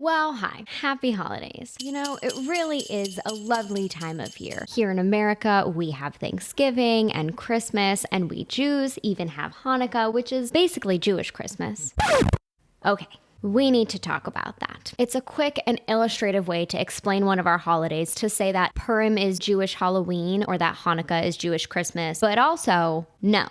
Well, hi. Happy holidays. It really is a lovely time of year. Here in America, we have Thanksgiving and Christmas, and we Jews even have Hanukkah, which is basically Jewish Christmas. Okay. We need to talk about that. It's a quick and illustrative way to explain one of our holidays to say that Purim is Jewish Halloween or that Hanukkah is Jewish Christmas, but also, no,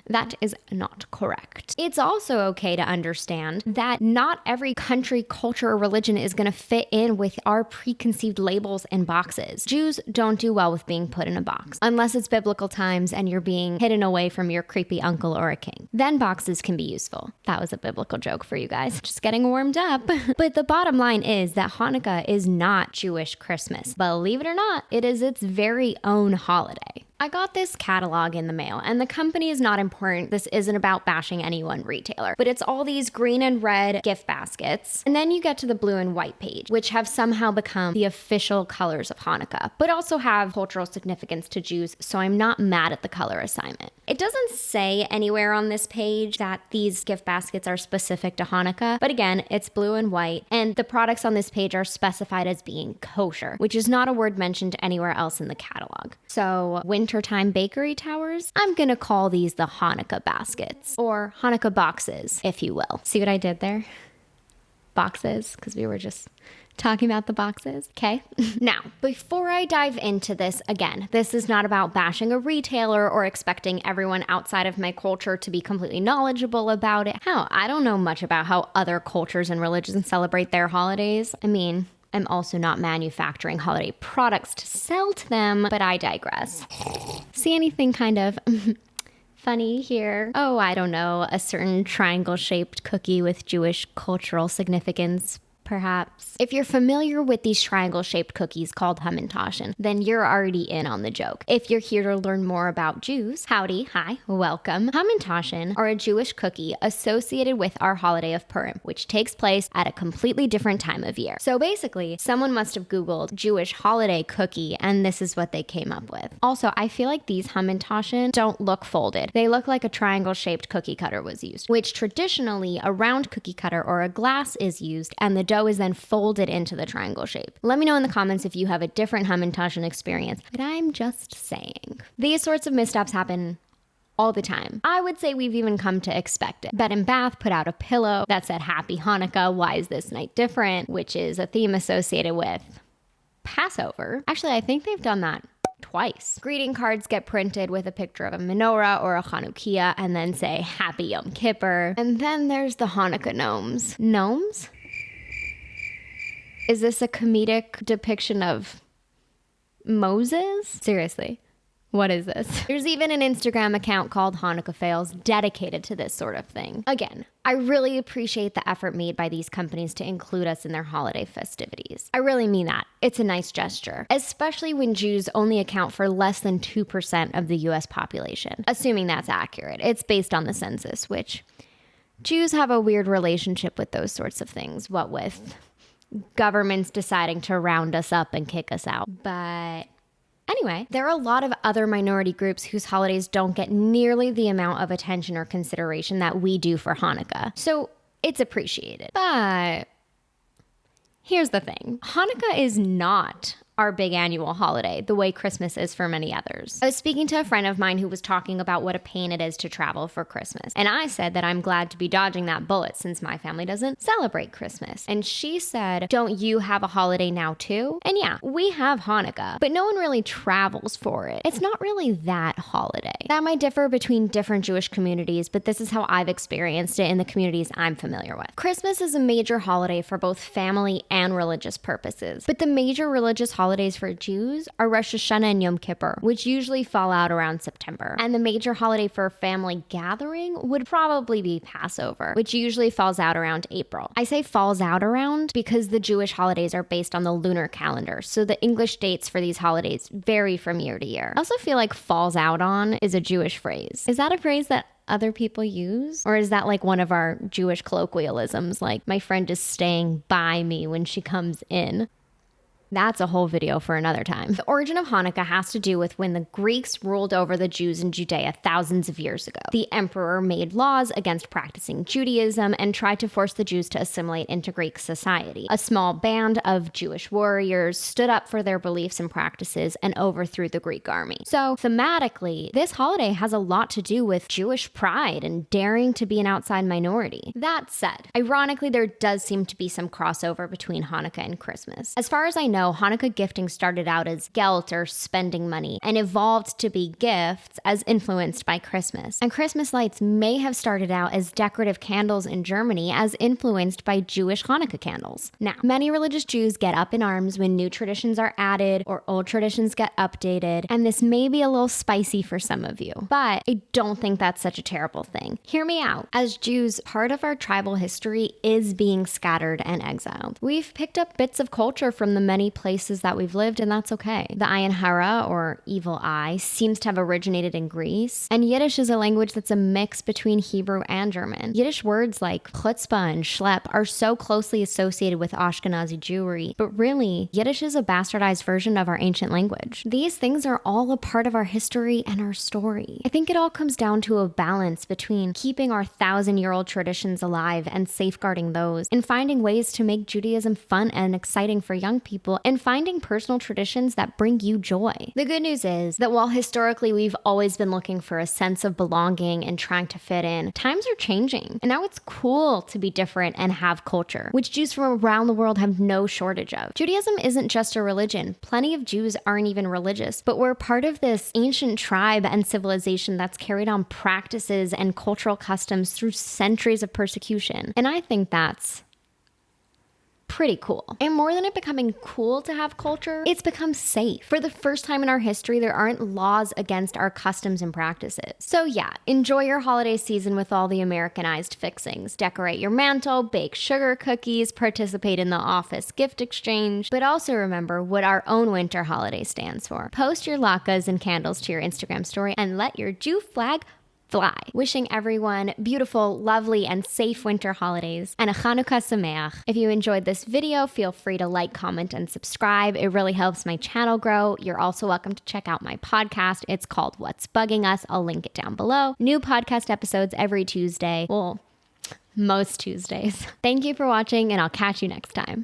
that is not correct. It's also okay to understand that not every country, culture, or religion is going to fit in with our preconceived labels and boxes. Jews don't do well with being put in a box, unless it's biblical times and you're being hidden away from your creepy uncle or a king. Then boxes can be useful. That was a biblical joke for you guys. Just getting warmed up. But the bottom line is that Hanukkah is not Jewish Christmas. Believe it or not, it is its very own holiday. I got this catalog in the mail, and the company is not important. This isn't about bashing any one retailer, but it's all these green and red gift baskets. And then you get to the blue and white page, which have somehow become the official colors of Hanukkah, but also have cultural significance to Jews, so I'm not mad at the color assignment. It doesn't say anywhere on this page that these gift baskets are specific to Hanukkah, but again, it's blue and white, and the products on this page are specified as being kosher, which is not a word mentioned anywhere else in the catalog. So, wintertime bakery towers, I'm gonna call these the Hanukkah baskets, or Hanukkah boxes, if you will. See what I did there? Boxes, because we were just talking about the boxes, okay? Now, before I dive into this, again, this is not about bashing a retailer or expecting everyone outside of my culture to be completely knowledgeable about it. Hell, I don't know much about how other cultures and religions celebrate their holidays. I mean, I'm also not manufacturing holiday products to sell to them, but I digress. See anything kind of funny here? Oh, I don't know, a certain triangle-shaped cookie with Jewish cultural significance, perhaps. If you're familiar with these triangle-shaped cookies called Hamantaschen, then you're already in on the joke. If you're here to learn more about Jews, howdy, hi, welcome. Hamantaschen are a Jewish cookie associated with our holiday of Purim, which takes place at a completely different time of year. So basically, someone must have Googled Jewish holiday cookie, and this is what they came up with. Also, I feel like these Hamantaschen don't look folded. They look like a triangle-shaped cookie cutter was used, which traditionally a round cookie cutter or a glass is used, and the dough is then folded into the triangle shape. Let me know in the comments if you have a different Hamantaschen experience, but I'm just saying. These sorts of missteps happen all the time. I would say we've even come to expect it. Bed and Bath put out a pillow that said Happy Hanukkah, why is this night different? Which is a theme associated with Passover. Actually, I think they've done that twice. Greeting cards get printed with a picture of a menorah or a Hanukkah and then say Happy Yom Kippur. And then there's the Hanukkah gnomes. Gnomes? Is this a comedic depiction of Moses? Seriously, what is this? There's even an Instagram account called Hanukkah Fails dedicated to this sort of thing. Again, I really appreciate the effort made by these companies to include us in their holiday festivities. I really mean that. It's a nice gesture, especially when Jews only account for less than 2% of the US population, assuming that's accurate. It's based on the census, which Jews have a weird relationship with those sorts of things, what with governments deciding to round us up and kick us out. But anyway, there are a lot of other minority groups whose holidays don't get nearly the amount of attention or consideration that we do for Hanukkah. So it's appreciated. But here's the thing. Hanukkah is not our big annual holiday, the way Christmas is for many others. I was speaking to a friend of mine who was talking about what a pain it is to travel for Christmas. And I said that I'm glad to be dodging that bullet since my family doesn't celebrate Christmas. And she said, don't you have a holiday now too? And yeah, we have Hanukkah, but no one really travels for it. It's not really that holiday. That might differ between different Jewish communities, but this is how I've experienced it in the communities I'm familiar with. Christmas is a major holiday for both family and religious purposes, but the major religious holidays for Jews are Rosh Hashanah and Yom Kippur, which usually fall out around September. And the major holiday for a family gathering would probably be Passover, which usually falls out around April. I say falls out around because the Jewish holidays are based on the lunar calendar, so the English dates for these holidays vary from year to year. I also feel like falls out on is a Jewish phrase. Is that a phrase that other people use? Or is that like one of our Jewish colloquialisms, like my friend is staying by me when she comes in? that's a whole video for another time. The origin of Hanukkah has to do with when the Greeks ruled over the Jews in Judea thousands of years ago. The emperor made laws against practicing Judaism and tried to force the Jews to assimilate into Greek society. A small band of Jewish warriors stood up for their beliefs and practices and overthrew the Greek army. So thematically, this holiday has a lot to do with Jewish pride and daring to be an outside minority. That said, ironically, there does seem to be some crossover between Hanukkah and Christmas. As far as I know, Hanukkah gifting started out as Geld or spending money and evolved to be gifts as influenced by Christmas. And Christmas lights may have started out as decorative candles in Germany as influenced by Jewish Hanukkah candles. Now, many religious Jews get up in arms when new traditions are added or old traditions get updated, and this may be a little spicy for some of you, but I don't think that's such a terrible thing. Hear me out. As Jews, part of our tribal history is being scattered and exiled. We've picked up bits of culture from the many places that we've lived, and that's okay. The ayin hara, or evil eye, seems to have originated in Greece, and Yiddish is a language that's a mix between Hebrew and German. Yiddish words like chutzpah and schlep are so closely associated with Ashkenazi Jewry, but really, Yiddish is a bastardized version of our ancient language. These things are all a part of our history and our story. I think it all comes down to a balance between keeping our 1,000-year-old traditions alive and safeguarding those, and finding ways to make Judaism fun and exciting for young people, and finding personal traditions that bring you joy. The good news is that while historically we've always been looking for a sense of belonging and trying to fit in, times are changing, and now it's cool to be different and have culture, which Jews from around the world have no shortage of. Judaism isn't just a religion. Plenty of Jews aren't even religious, but we're part of this ancient tribe and civilization that's carried on practices and cultural customs through centuries of persecution. And I think that's pretty cool. And more than it becoming cool to have culture, it's become safe. For the first time in our history, there aren't laws against our customs and practices. So yeah, enjoy your holiday season with all the Americanized fixings. Decorate your mantle, bake sugar cookies, participate in the office gift exchange, but also remember what our own winter holiday stands for. Post your latkes and candles to your Instagram story and let your Jew flag fly. Wishing everyone beautiful, lovely, and safe winter holidays and a Hanukkah Sameach. If you enjoyed this video, feel free to like, comment, and subscribe. It really helps my channel grow. You're also welcome to check out my podcast. It's called What's Bugging Us. I'll link it down below. New podcast episodes every Tuesday. Well, most Tuesdays. Thank you for watching, and I'll catch you next time.